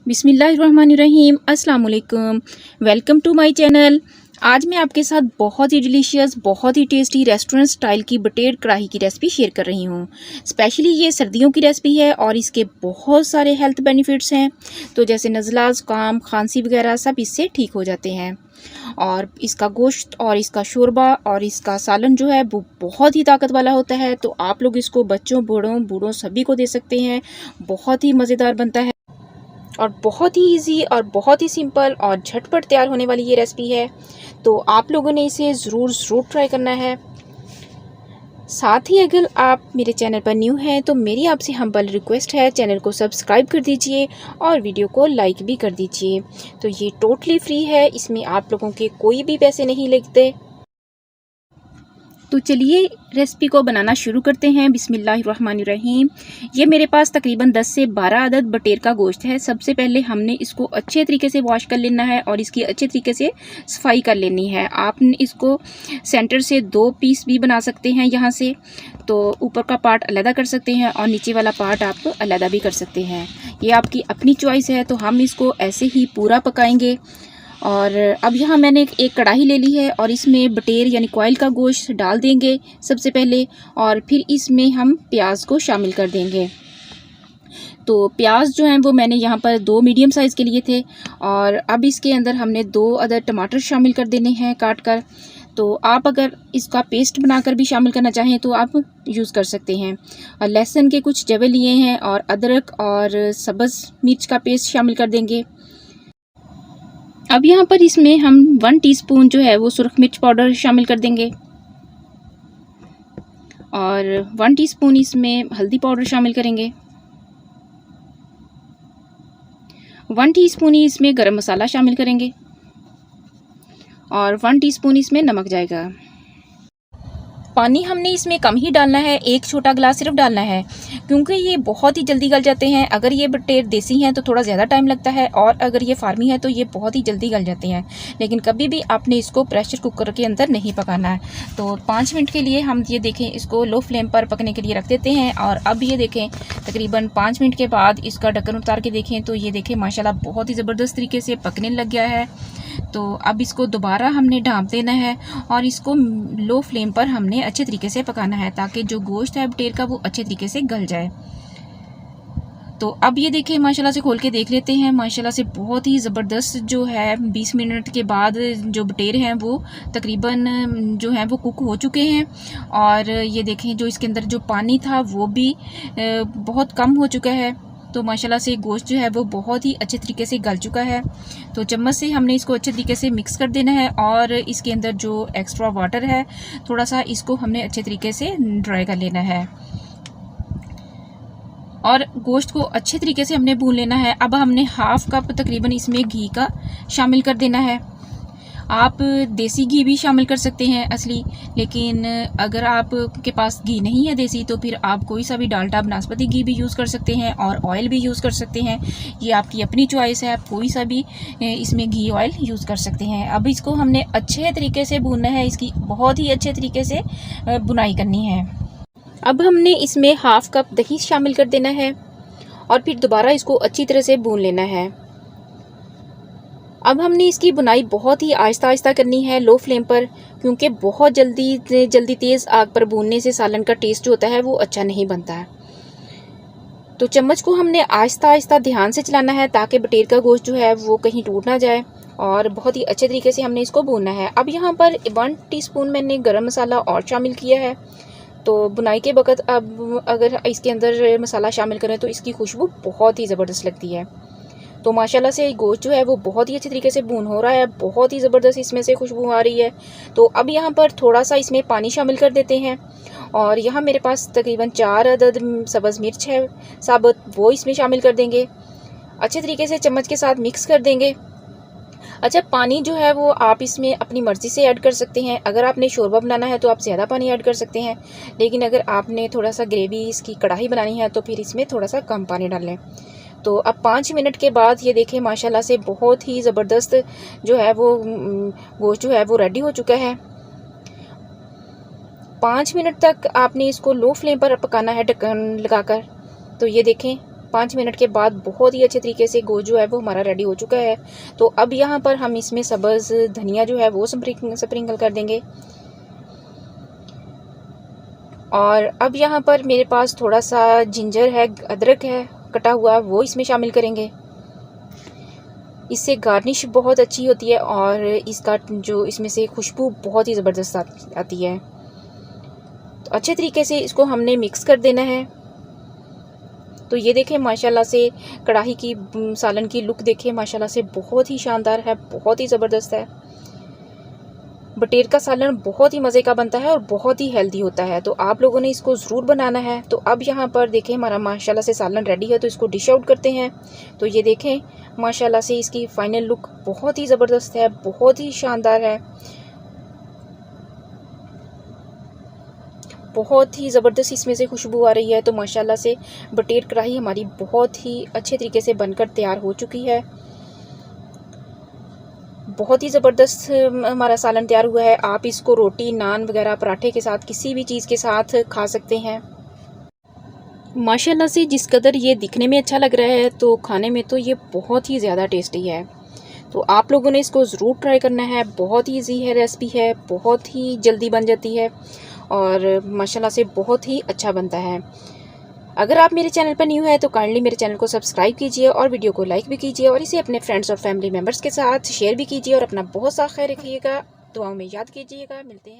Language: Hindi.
बिस्मिल्लाहिर्रहमानिर्रहीम, अस्सलाम वालेकुम। Welcome to my channel. आज मैं आपके साथ बहुत ही डिलीशियस, बहुत ही टेस्टी रेस्टोरेंट स्टाइल की बटेर कढ़ाई की रेसिपी शेयर कर रही हूँ। स्पेशली ये सर्दियों की रेसिपी है और इसके बहुत सारे हेल्थ बेनिफिट्स हैं। तो जैसे नज़ला, ज़ुकाम, खांसी वगैरह सब इससे ठीक हो जाते हैं। और इसका गोश्त और इसका शोरबा और इसका सालन जो है वो बहुत ही ताकत वाला होता है। तो आप लोग इसको बच्चों, बूढ़ों सभी को दे सकते हैं। बहुत ही मज़ेदार बनता है और बहुत ही इजी और बहुत ही सिंपल और झटपट तैयार होने वाली ये रेसिपी है। तो आप लोगों ने इसे ज़रूर ट्राई करना है। साथ ही अगर आप मेरे चैनल पर न्यू हैं तो मेरी आपसे हम्बल रिक्वेस्ट है, चैनल को सब्सक्राइब कर दीजिए और वीडियो को लाइक भी कर दीजिए। तो ये टोटली फ्री है, इसमें आप लोगों के कोई भी पैसे नहीं लगते। तो चलिए रेसिपी को बनाना शुरू करते हैं। बिस्मिल्लाहिर्रहमानिर्रहीम। ये मेरे पास तकरीबन 10 से 12 अदद बटेर का गोश्त है। सबसे पहले हमने इसको अच्छे तरीके से वॉश कर लेना है और इसकी अच्छे तरीके से सफाई कर लेनी है। आपने इसको सेंटर से 2 पीस भी बना सकते हैं। यहाँ से तो ऊपर का पार्ट अलग कर सकते हैं और नीचे वाला पार्ट आप अलग भी कर सकते हैं। ये आपकी अपनी चॉइस है। तो हम इसको ऐसे ही पूरा पकाएंगे। और अब यहाँ मैंने एक कढ़ाई ले ली है और इसमें बटेर यानी कॉइल का गोश्त डाल देंगे सबसे पहले, और फिर इसमें हम प्याज को शामिल कर देंगे। तो प्याज जो हैं वो मैंने यहाँ पर 2 मीडियम साइज़ के लिए थे। और अब इसके अंदर हमने 2 अदद टमाटर शामिल कर देने हैं काट कर। तो आप अगर इसका पेस्ट बनाकर भी शामिल करना चाहें तो आप यूज़ कर सकते हैं। और लहसुन के कुछ जवे लिए हैं और अदरक और सब्ज़ मिर्च का पेस्ट शामिल कर देंगे। अब यहाँ पर इसमें हम 1 टीस्पून जो है वो सुरख मिर्च पाउडर शामिल कर देंगे और 1 टीस्पून इसमें हल्दी पाउडर शामिल करेंगे। 1 टीस्पून ही इसमें गरम मसाला शामिल करेंगे और 1 टीस्पून इसमें नमक जाएगा। पानी हमने इसमें कम ही डालना है, 1 छोटा गिलास सिर्फ डालना है, क्योंकि ये बहुत ही जल्दी गल जाते हैं। अगर ये बटेर देसी हैं तो थोड़ा ज़्यादा टाइम लगता है और अगर ये फार्मी है तो ये बहुत ही जल्दी गल जाते हैं। लेकिन कभी भी आपने इसको प्रेशर कुकर के अंदर नहीं पकाना है। तो 5 मिनट के लिए हम ये देखें इसको लो फ्लेम पर पकने के लिए रख देते हैं। और अब ये देखें तकरीबन 5 मिनट के बाद इसका ढक्कन उतार के देखें तो ये देखें माशाल्लाह बहुत ही ज़बरदस्त तरीके से पकने लग गया है। तो अब इसको दोबारा हमने ढाँप देना है और इसको लो फ्लेम पर हमने अच्छे तरीके से पकाना है ताकि जो गोश्त है बटेर का वो अच्छे तरीके से गल जाए। तो अब ये देखें माशाल्लाह से खोल के देख लेते हैं। माशाल्लाह से बहुत ही ज़बरदस्त जो है 20 मिनट के बाद जो बटेर हैं वो तकरीबन जो है वो कुक हो चुके हैं। और ये देखें जो इसके अंदर जो पानी था वो भी बहुत कम हो चुका है। तो माशाल्लाह से गोश्त जो है वो बहुत ही अच्छे तरीके से गल चुका है। तो चम्मच से हमने इसको अच्छे तरीके से मिक्स कर देना है और इसके अंदर जो एक्स्ट्रा वाटर है थोड़ा सा इसको हमने अच्छे तरीके से ड्राई कर लेना है और गोश्त को अच्छे तरीके से हमने भून लेना है। अब हमने हाफ कप तकरीबन इसमें घी का शामिल कर देना है। आप देसी घी भी शामिल कर सकते हैं असली, लेकिन अगर आपके पास घी नहीं है देसी तो फिर आप कोई सा भी डाल्डा, बनास्पति घी भी यूज़ कर सकते हैं और ऑयल भी यूज़ कर सकते हैं। ये आपकी अपनी चॉइस है, आप कोई सा भी इसमें घी ऑयल यूज़ कर सकते हैं। अब इसको हमने अच्छे तरीके से भूनना है, इसकी बहुत ही अच्छे तरीके से बुनाई करनी है। अब हमने इसमें हाफ कप दही शामिल कर देना है और फिर दोबारा इसको अच्छी तरह से भून लेना है। अब हमने इसकी बुनाई बहुत ही आहिस्ता आहिस्ता करनी है लो फ्लेम पर, क्योंकि बहुत जल्दी तेज़ आग पर भूनने से सालन का टेस्ट जो होता है वो अच्छा नहीं बनता है। तो चम्मच को हमने आहिस्ता आहिस्ता ध्यान से चलाना है ताकि बटेर का गोश्त जो है वो कहीं टूट ना जाए और बहुत ही अच्छे तरीके से हमने इसको भूनना है। अब यहाँ पर 1 टीस्पून मैंने गरम मसाला और शामिल किया है। तो बुनाई के वक़्त अब अगर इसके अंदर मसाला शामिल करें तो इसकी खुशबू बहुत ही ज़बरदस्त लगती है। तो माशाल्लाह से गोश्त जो है वो बहुत ही अच्छे तरीके से भून हो रहा है, बहुत ही ज़बरदस्त इसमें से खुशबू आ रही है। तो अब यहाँ पर थोड़ा सा इसमें पानी शामिल कर देते हैं और यहाँ मेरे पास तकरीबन 4 अदद सब्ज़ मिर्च है साबुत, वो इसमें शामिल कर देंगे। अच्छे तरीके से चम्मच के साथ मिक्स कर देंगे। अच्छा, पानी जो है वो आप इसमें अपनी मर्ज़ी से ऐड कर सकते हैं। अगर आपने शोरबा बनाना है तो आप ज़्यादा पानी ऐड कर सकते हैं, लेकिन अगर आपने थोड़ा सा ग्रेवी इसकी कढ़ाई बनानी है तो फिर इसमें थोड़ा सा कम पानी डाल लें। तो अब 5 मिनट के बाद ये देखें माशाल्लाह से बहुत ही ज़बरदस्त जो है वो गोश्त जो है वो रेडी हो चुका है। 5 मिनट तक आपने इसको लो फ्लेम पर पकाना है ढक्कन लगाकर। तो ये देखें 5 मिनट के बाद बहुत ही अच्छे तरीके से गोश्त जो है वो हमारा रेडी हो चुका है। तो अब यहाँ पर हम इसमें सब्ज़ धनिया जो है वो स्प्रिंकल कर देंगे। और अब यहाँ पर मेरे पास थोड़ा सा जिंजर है, अदरक है कटा हुआ, वो इसमें शामिल करेंगे। इससे गार्निश बहुत अच्छी होती है और इसका जो इसमें से खुशबू बहुत ही ज़बरदस्त आती है। तो अच्छे तरीके से इसको हमने मिक्स कर देना है। तो ये देखें माशाल्लाह से कढ़ाई की सालन की लुक देखें माशाल्लाह से बहुत ही शानदार है, बहुत ही ज़बरदस्त है। बटेर का सालन बहुत ही मज़े का बनता है और बहुत ही हेल्दी होता है, तो आप लोगों ने इसको ज़रूर बनाना है। तो अब यहाँ पर देखें हमारा माशाल्लाह से सालन रेडी है, तो इसको डिश आउट करते हैं। तो ये देखें माशाल्लाह से इसकी फ़ाइनल लुक बहुत ही ज़बरदस्त है, बहुत ही शानदार है, बहुत ही ज़बरदस्त इसमें से खुशबू आ रही है। तो माशाल्लाह से बटेर कढ़ाई हमारी बहुत ही अच्छे तरीके से बनकर तैयार हो चुकी है। बहुत ही ज़बरदस्त हमारा सालन तैयार हुआ है। आप इसको रोटी, नान वगैरह पराठे के साथ किसी भी चीज़ के साथ खा सकते हैं। माशाल्लाह से जिस कदर ये दिखने में अच्छा लग रहा है तो खाने में तो ये बहुत ही ज़्यादा टेस्टी है। तो आप लोगों ने इसको ज़रूर ट्राई करना है। बहुत ही ईजी है रेसिपी है, बहुत ही जल्दी बन जाती है और माशाल्लाह से बहुत ही अच्छा बनता है। अगर आप मेरे चैनल पर न्यू है तो काइंडली मेरे चैनल को सब्सक्राइब कीजिए और वीडियो को लाइक भी कीजिए और इसे अपने फ्रेंड्स और फैमिली मेम्बर्स के साथ शेयर भी कीजिए और अपना बहुत सा ख्याल रखिएगा, दुआओं में याद कीजिएगा। मिलते हैं।